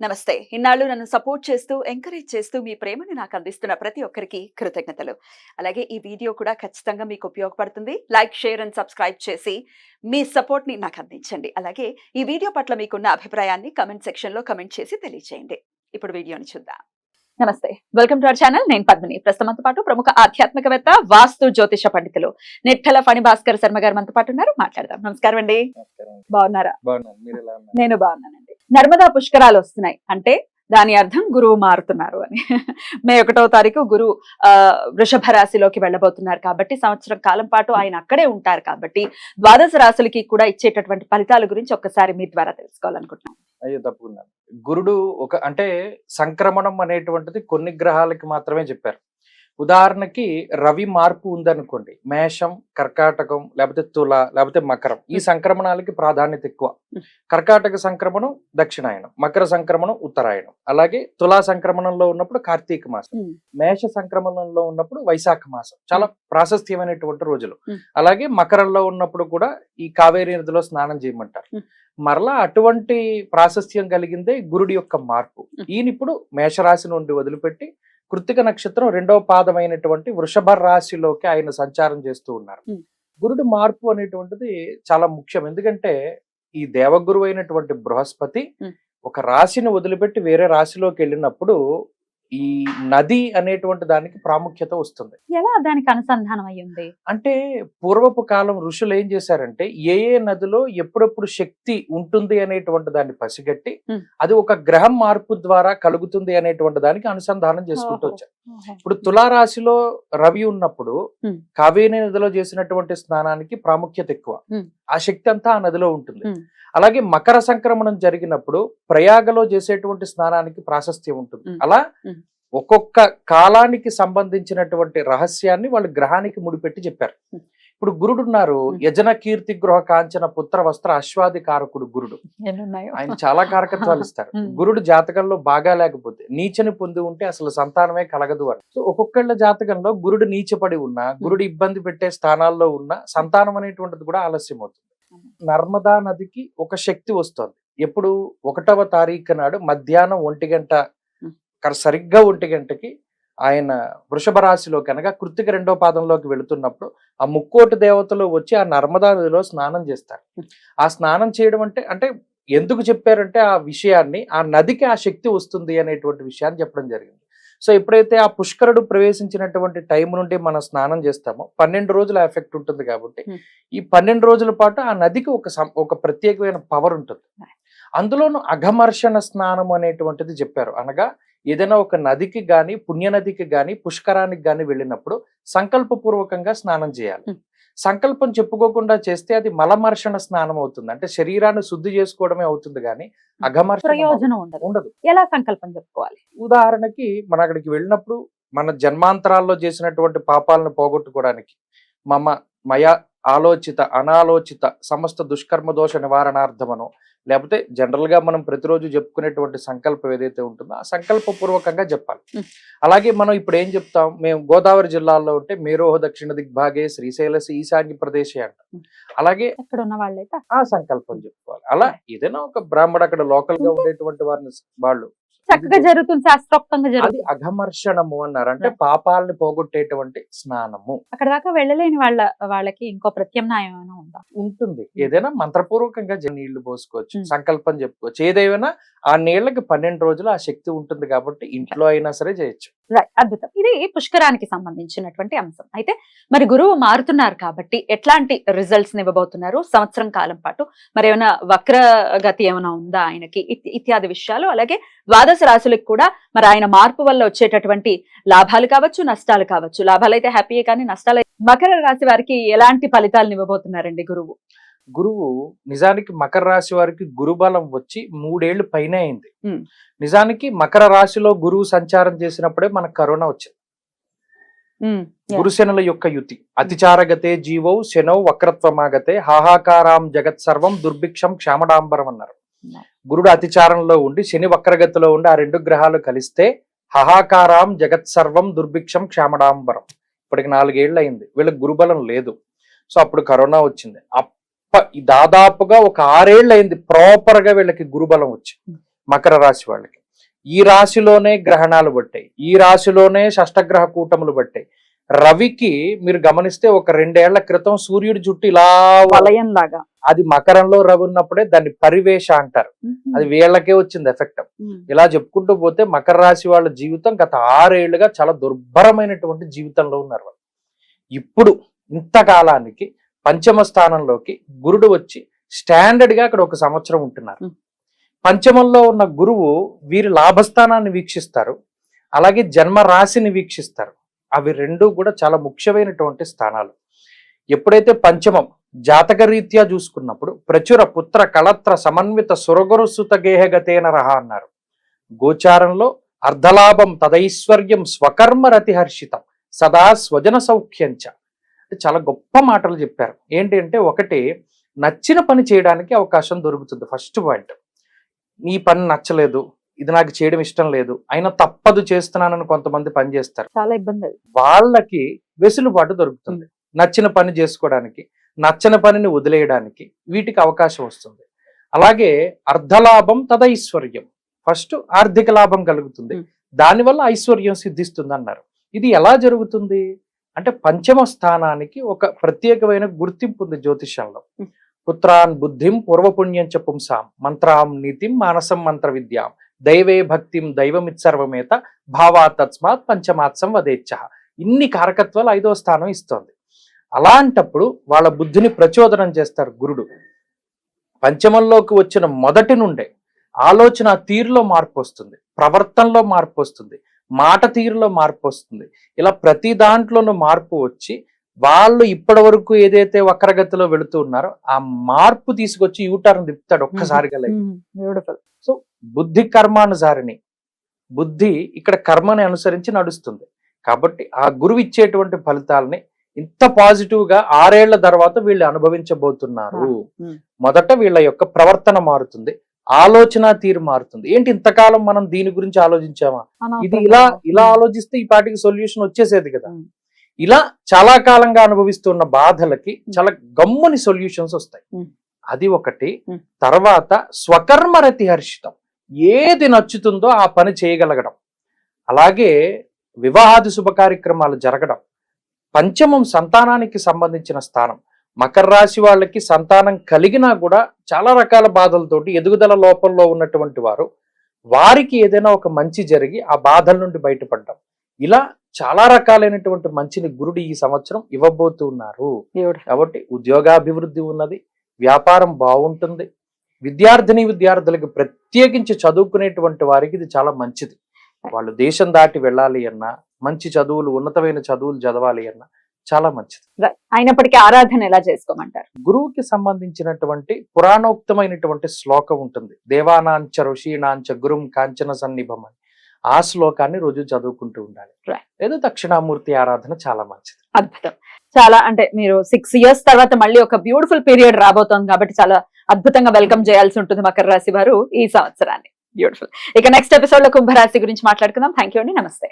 నమస్తే. ఇన్నాళ్ళు నన్ను సపోర్ట్ చేస్తూ, ఎంకరేజ్ చేస్తూ మీ ప్రేమని నాకు అందిస్తున్న ప్రతి ఒక్కరికి కృతజ్ఞతలు. అలాగే ఈ వీడియో కూడా ఖచ్చితంగా మీకు ఉపయోగపడుతుంది. లైక్, షేర్ అండ్ సబ్స్క్రైబ్ చేసి మీ సపోర్ట్‌ని నాకు అందించండి. అలాగే ఈ వీడియో పట్ల మీకున్న అభిప్రాయాన్ని కామెంట్ సెక్షన్‌లో కామెంట్ చేసి తెలియజేయండి. ఇప్పుడు వీడియోని చూద్దాం. నమస్తే, వెల్కమ్ టు అవర్ ఛానల్. నేను పద్మిని. ప్రస్తుతంతో పాటు ప్రముఖ ఆధ్యాత్మికవేత్త, వాస్తు జ్యోతిష పండితులు నిట్టల ఫణి భాస్కర్ శర్మ గారు మనతో పాటు ఉన్నారు. మాట్లాడదాం. నమస్కారం అండి. బాగున్నారా? నేను బాగున్నానండి. నర్మదా పుష్కరాలు వస్తున్నాయి అంటే దాని అర్థం గురువు మారుతున్నారు అని. మే 1వ తారీఖు గురువు వృషభ రాశిలోకి వెళ్ళబోతున్నారు కాబట్టి సంవత్సరం కాలం పాటు ఆయన అక్కడే ఉంటారు కాబట్టి ద్వాదశ రాశులకి కూడా ఇచ్చేటటువంటి ఫలితాల గురించి ఒక్కసారి మీ ద్వారా తెలుసుకోవాలనుకుంటున్నాను. అయ్యో తప్పకుండా. గురుడు అంటే సంక్రమణం అనేటువంటిది కొన్ని గ్రహాలకి మాత్రమే చెప్పారు. ఉదాహరణకి రవి మార్పు ఉందనుకోండి, మేషం, కర్కాటకం, లేకపోతే తుల, లేకపోతే మకరం, ఈ సంక్రమణాలకి ప్రాధాన్యత ఎక్కువ. కర్కాటక సంక్రమణం దక్షిణాయనం, మకర సంక్రమణం ఉత్తరాయణం, అలాగే తులా సంక్రమణంలో ఉన్నప్పుడు కార్తీక మాసం, మేష సంక్రమణంలో ఉన్నప్పుడు వైశాఖ మాసం, చాలా ప్రాశస్త్యమైనటువంటి రోజులు. అలాగే మకరంలో ఉన్నప్పుడు కూడా ఈ కావేరీ నదిలో స్నానం చేయమంటారు. మరలా అటువంటి ప్రాశస్త్యం కలిగిందే గురుడి యొక్క మార్పు. ఈయన ఇప్పుడు మేషరాశి నుండి వదిలిపెట్టి కృత్తిక నక్షత్రం 2వ పాదమైనటువంటి వృషభ రాశిలోకి ఆయన సంచారం చేస్తూ ఉన్నారు. గురుడు మార్పు అనేటువంటిది చాలా ముఖ్యం. ఎందుకంటే ఈ దేవగురు అయినటువంటి బృహస్పతి ఒక రాశిని వదిలిపెట్టి వేరే రాశిలోకి వెళ్ళినప్పుడు ఈ నది అనేటువంటి దానికి ప్రాముఖ్యత వస్తుంది. ఎలా దానికి అనుసంధానం అయ్యింది అంటే పూర్వపు కాలం ఋషులు ఏం చేశారంటే ఏ నదిలో ఎప్పుడెప్పుడు శక్తి ఉంటుంది అనేటువంటి దాన్ని పసిగట్టి అది ఒక గ్రహం మార్పు ద్వారా కలుగుతుంది అనేటువంటి దానికి అనుసంధానం చేసుకుంటూ వచ్చారు. ఇప్పుడు తులారాశిలో రవి ఉన్నప్పుడు కావేరీ నదిలో చేసినటువంటి స్నానానికి ప్రాముఖ్యత ఎక్కువ, ఆ శక్తి అంతా ఆ నదిలో ఉంటుంది. అలాగే మకర సంక్రమణం జరిగినప్పుడు ప్రయాగలో చేసేటువంటి స్నానానికి ప్రాశస్త్యం ఉంటుంది. అలా ఒక్కొక్క కాలానికి సంబంధించినటువంటి రహస్యాన్ని వాళ్ళు గ్రహానికి ముడిపెట్టి చెప్పారు. ఇప్పుడు గురుడు ఉన్నారు, యజన కీర్తి గృహ కాంచన పుత్ర వస్త్ర అశ్వాది కారకుడు గురుడు. ఆయన చాలా కారకత్వాలు ఇస్తారు. గురుడు జాతకంలో బాగా లేకపోతే, నీచని పొంది ఉంటే అసలు సంతానమే కలగదు అని. సో ఒక్కొక్కళ్ళ జాతకంలో గురుడు నీచపడి ఉన్నా, గురుడు ఇబ్బంది పెట్టే స్థానాల్లో ఉన్న సంతానం అనేటువంటిది కూడా ఆలస్యం అవుతుంది. నర్మదా నదికి ఒక శక్తి వస్తుంది. ఎప్పుడు 1వ తారీఖు నాడు మధ్యాహ్నం 1 గంట, సరిగ్గా 1 గంటకి ఆయన వృషభ రాశిలోకి అనగా కృత్తిక 2వ పాదంలోకి వెళుతున్నప్పుడు ఆ ముక్కోటి దేవతలు వచ్చి ఆ నర్మదా నదిలో స్నానం చేస్తారు. ఆ స్నానం చేయడం అంటే ఎందుకు చెప్పారంటే ఆ విషయాన్ని, ఆ నదికి ఆ శక్తి వస్తుంది అనేటువంటి విషయాన్ని చెప్పడం జరిగింది. సో ఎప్పుడైతే ఆ పుష్కరుడు ప్రవేశించినటువంటి టైం నుండి మనం స్నానం చేస్తామో 12 రోజుల ఎఫెక్ట్ ఉంటుంది కాబట్టి ఈ 12 రోజుల పాటు ఆ నదికి ఒక ప్రత్యేకమైన పవర్ ఉంటుంది. అందులోనూ అఘమర్షణ స్నానం అనేటువంటిది చెప్పారు. అనగా ఏదైనా ఒక నదికి గాని, పుణ్యనదికి గాని, పుష్కరానికి గాని వెళ్ళినప్పుడు సంకల్పపూర్వకంగా స్నానం చేయాలి. సంకల్పం చెప్పుకోకుండా చేస్తే అది మలమర్షణ స్నానం అవుతుంది. అంటే శరీరాన్ని శుద్ధి చేసుకోవడమే అవుతుంది కానీ అఘమర్షణ ప్రయోజనం ఉండదు. ఎలా సంకల్పం చెప్పుకోవాలి? ఉదాహరణకి మనం అక్కడికి వెళ్ళినప్పుడు మన జన్మాంతరాల్లో చేసినటువంటి పాపాలను పోగొట్టుకోవడానికి మయ ఆలోచిత అనాలోచిత సమస్త దుష్కర్మ దోష నివారణార్థమనో, లేకపోతే జనరల్ గా మనం ప్రతిరోజు చెప్పుకునేటువంటి సంకల్పం ఏదైతే ఉంటుందో ఆ సంకల్ప పూర్వకంగా చెప్పాలి. అలాగే మనం ఇప్పుడు ఏం చెప్తాం, మేము గోదావరి జిల్లాలో ఉంటే మేరోహ దక్షిణ దిగ్భాగే శ్రీశైలసి ఈశాన్య ప్రదేశే అంటాం. అలాగే అక్కడ ఉన్న వాళ్ళైతే ఆ సంకల్పం చెప్పుకోవాలి. అలా ఏదైనా ఒక బ్రాహ్మడు అక్కడ లోకల్ గా ఉండేటువంటి వారిని వాళ్ళు చక్కగా జరుగుతుంది, శాస్త్రోక్తంగా జరుగుతుంది. అఘమర్షణము అన్నారు, అంటే పాపాలని పోగొట్టేటువంటి స్నానము. అక్కడ దాకా వెళ్ళలేని వాళ్ళకి ఇంకో ప్రత్యామ్నాయం ఏమైనా ఉందా? ఉంటుంది. ఏదైనా మంత్రపూర్వకంగా నీళ్లు పోసుకోవచ్చు, సంకల్పం చెప్పుకోవచ్చు. ఏదైనా ఆ నీళ్ళకి 12 రోజులు ఆ శక్తి ఉంటుంది కాబట్టి ఇంట్లో అయినా సరే చేయొచ్చు. అద్భుతం. ఇది పుష్కరానికి సంబంధించినటువంటి అంశం. అయితే మరి గురువు మారుతున్నారు కాబట్టి ఎట్లాంటి రిజల్ట్స్ ఇవ్వబోతున్నారు సంవత్సరం కాలం పాటు? మరి ఏమైనా వక్రగతి ఏమైనా ఉందా ఆయనకి? ఇత్యాది విషయాలు. అలాగే ద్వాదశ రాశులకు కూడా మరి ఆయన మార్పు వల్ల వచ్చేటటువంటి లాభాలు కావచ్చు, నష్టాలు కావచ్చు. లాభాలు అయితే హ్యాపీయే కానీ నష్టాలు. మకర రాశి వారికి ఎలాంటి ఫలితాలను ఇవ్వబోతున్నారండి గురువు? గురువు నిజానికి మకర రాశి వారికి గురుబలం వచ్చి 3 ఏళ్లు పైన అయింది. నిజానికి మకర రాశిలో గురువు సంచారం చేసినప్పుడే మనకు కరోనా వచ్చింది. గురుశనుల యొక్క యుతి అతిచారగతే జీవౌ శనౌ వక్రత్వమాగతే హాహాకారాం జగత్ సర్వం దుర్భిక్షం క్షామడాంబరం అన్నారు. గురుడు అతిచారంలో ఉండి శని వక్రగతిలో ఉండి ఆ 2 గ్రహాలు కలిస్తే హాహాకారాం జగత్ సర్వం దుర్భిక్షం క్షామడాంబరం. ఇప్పటికి 4 ఏళ్ళు అయింది, వీళ్ళకి గురుబలం లేదు. సో అప్పుడు కరోనా వచ్చింది. దాదాపుగా ఒక 6 ఏళ్ళు అయింది ప్రాపర్ గా వీళ్ళకి గురుబలం వచ్చి. మకర రాశి వాళ్ళకి. ఈ రాశిలోనే గ్రహణాలు పట్టాయి, ఈ రాశిలోనే షష్టగ్రహ కూటములు పట్టాయి. రవికి మీరు గమనిస్తే ఒక 2 ఏళ్ల క్రితం సూర్యుడి జుట్టు ఇలా వలయం లాగా, అది మకరంలో రవి ఉన్నప్పుడే దాన్ని పరివేష అంటారు. అది వీళ్ళకే వచ్చింది ఎఫెక్ట్. ఇలా చెప్పుకుంటూ పోతే మకర రాశి వాళ్ళ జీవితం గత 6 ఏళ్లుగా చాలా దుర్భరమైనటువంటి జీవితంలో ఉన్నారు వాళ్ళు. ఇప్పుడు ఇంతకాలానికి పంచమ స్థానంలోకి గురుడు వచ్చి స్టాండర్డ్ గా అక్కడ 1 సంవత్సరం ఉంటున్నారు. పంచమంలో ఉన్న గురువు వీరి లాభస్థానాన్ని వీక్షిస్తారు, అలాగే జన్మ రాశిని వీక్షిస్తారు. అవి రెండూ కూడా చాలా ముఖ్యమైనటువంటి స్థానాలు. ఎప్పుడైతే పంచమం జాతక రీత్యా చూసుకున్నప్పుడు ప్రచుర పుత్ర కళత్ర సమన్విత సురగురు సుత గేహగతేన రహ అన్నారు. గోచారంలో అర్ధలాభం తదైశ్వర్యం స్వకర్మ రతిహర్షితం సదా స్వజన సౌఖ్యంచ. చాలా గొప్ప మాటలు చెప్పారు. ఏంటి అంటే, ఒకటి, నచ్చిన పని చేయడానికి అవకాశం దొరుకుతుంది. ఫస్ట్ పాయింట్, ఈ పని నచ్చలేదు, ఇది నాకు చేయడం ఇష్టం లేదు, అయినా తప్పదు చేస్తున్నానని కొంతమంది పని చేస్తారు. చాలా ఇబ్బంది. వాళ్ళకి వెసులుబాటు దొరుకుతుంది నచ్చిన పని చేసుకోవడానికి, నచ్చని పనిని వదిలేయడానికి. వీటికి అవకాశం వస్తుంది. అలాగే అర్ధలాభం తదైశ్వర్యం, ఫస్ట్ ఆర్థిక లాభం కలుగుతుంది, దానివల్ల ఐశ్వర్యం సిద్ధిస్తుంది అన్నారు. ఇది ఎలా జరుగుతుంది అంటే, పంచమ స్థానానికి ఒక ప్రత్యేకమైన గుర్తింపు ఉంది జ్యోతిష్యంలో. పుత్రాన్ బుద్ధిం పూర్వపుణ్యంచ పుంసాం మంత్రాం నీతిం మానసం మంత్ర విద్యాం దైవే భక్తిం దైవమిత్సర్వమేత భావా తస్మాత్ పంచమాత్సం వదేచ్ఛ. ఇన్ని కారకత్వాలు 5వ స్థానం ఇస్తోంది. అలాంటప్పుడు వాళ్ళ బుద్ధిని ప్రచోదనం చేస్తారు గురుడు. పంచమంలోకి వచ్చిన మొదటి నుండే ఆలోచన తీరులో మార్పు వస్తుంది, ప్రవర్తనలో మార్పు వస్తుంది, మాట తీరులో మార్పు వస్తుంది. ఇలా ప్రతి దాంట్లోనూ మార్పు వచ్చి వాళ్ళు ఇప్పటి వరకు ఏదైతే వక్రగతిలో వెళుతూ ఉన్నారో ఆ మార్పు తీసుకొచ్చి యూటర్న్ తిప్పుతాడు ఒక్కసారిగా. సో బుద్ధి కర్మానుసారిని, బుద్ధి ఇక్కడ కర్మని అనుసరించి నడుస్తుంది. కాబట్టి ఆ గురువు ఇచ్చేటువంటి ఫలితాలని ఇంత పాజిటివ్ గా 6 ఏళ్ల తర్వాత వీళ్ళు అనుభవించబోతున్నారు. మొదట వీళ్ళ యొక్క ప్రవర్తన మారుతుంది, ఆలోచన తీరు మారుతుంది. ఏంటి ఇంతకాలం మనం దీని గురించి ఆలోచించామా, ఇది ఇలా ఆలోచిస్తే ఈ పాటికి సొల్యూషన్ వచ్చేసేది కదా. ఇలా చాలా కాలంగా అనుభవిస్తున్న బాధలకి చాలా గమ్ముని సొల్యూషన్స్ వస్తాయి. అది ఒకటి. తర్వాత స్వకర్మరతి హర్షితం, ఏది నచ్చుతుందో ఆ పని చేయగలగడం. అలాగే వివాహాది శుభ కార్యక్రమాలు జరగడం. పంచమం సంతానానికి సంబంధించిన స్థానం. మకర రాశి వాళ్ళకి సంతానం కలిగినా కూడా చాలా రకాల బాధలతోటి ఎదుగుదల లోపంలో ఉన్నటువంటి వారికి ఏదైనా ఒక మంచి జరిగి ఆ బాధల నుండి బయటపడ్డం. ఇలా చాలా రకాలైనటువంటి మంచిని గురుడు ఈ సంవత్సరం ఇవ్వబోతున్నారు. కాబట్టి ఉద్యోగాభివృద్ధి ఉన్నది, వ్యాపారం బాగుంటుంది. విద్యార్థులకు ప్రత్యేకించి చదువుకునేటువంటి వారికి ఇది చాలా మంచిది. వాళ్ళు దేశం దాటి వెళ్ళాలి అన్నా, మంచి చదువులు, ఉన్నతమైన చదువులు చదవాలి అన్నా చాలా మంచిది. అయినప్పటికీ ఆరాధన ఎలా చేసుకోమంటారు? గురువుకి సంబంధించినటువంటి పురాణోక్తమైనటువంటి శ్లోకం ఉంటుంది, దేవానాంచ ఋషీనాంచ గురుం కాంచన సన్నిభం అని. ఆ శ్లోకాన్ని రోజు చదువుకుంటూ ఉండాలి. లేదా దక్షిణామూర్తి ఆరాధన చాలా మంచిది. అద్భుతం. చాలా అంటే మీరు 6 years తర్వాత మళ్ళీ ఒక బ్యూటిఫుల్ పీరియడ్ రాబోతోంది కాబట్టి చాలా అద్భుతంగా వెల్కమ్ చేయాల్సి ఉంటుంది మకర రాశి వారు ఈ సంవత్సరాన్ని. బ్యూటిఫుల్. ఇక నెక్స్ట్ ఎపిసోడ్ లో కుంభరాశి గురించి మాట్లాడుకుందాం. థ్యాంక్ యూ అండి, నమస్తే.